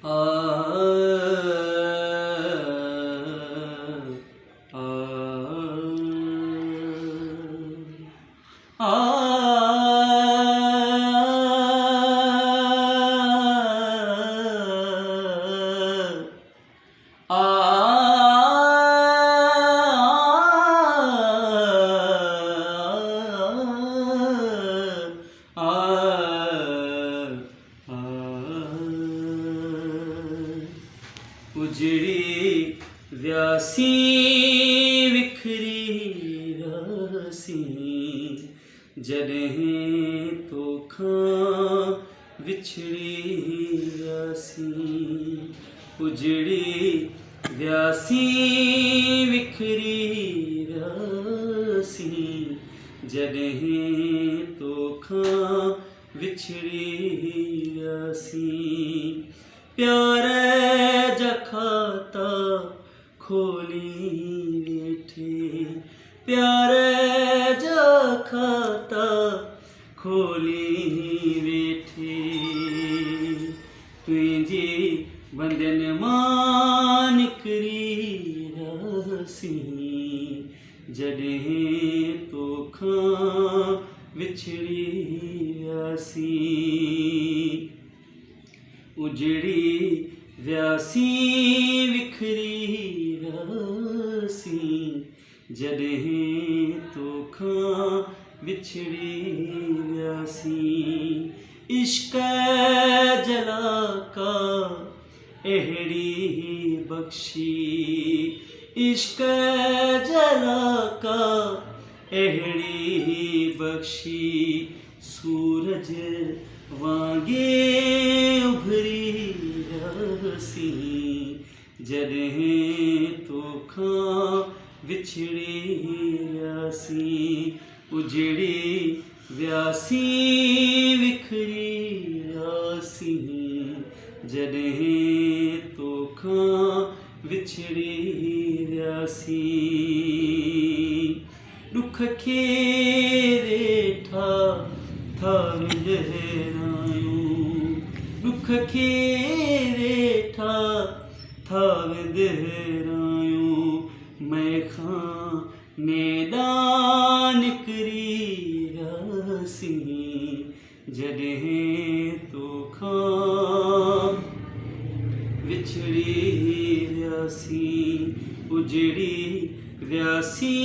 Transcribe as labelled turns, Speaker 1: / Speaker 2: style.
Speaker 1: आ उजड़ी व्यासी विखरी रासी जॾहिं तोखां विछड़ी रासी उजड़ी व्यासी विखरी रासी जॾहिं तोखां विछड़ी रासी प्यार जा खाता खोली वेठे प्यार जा खाता खोली वेठे तुंहिंजी बंधन मां निकिरी रासी जॾहिं तोखां विछड़ी वियासी उजड़ी व्यासी विखरी रासी जॾहिं तोखां विछड़ी वियासी इश्क जला का अहिड़ी बख्शी इश्क जला का अहिड़ी बख्शी सूरज वांगे उभरी रासी जॾहिं तोखां विछड़ी रासी उजड़ी व्यासी विखरी रासी जॾहिं तोखां विछड़ी रासी दुख खे वेठा था विंदरायूं दुख खे वेठा था विंदरायूं मैखां मैदान निकिरी रासी जॾहिं तोखां विछड़ी वियासी उजड़ी व्यासी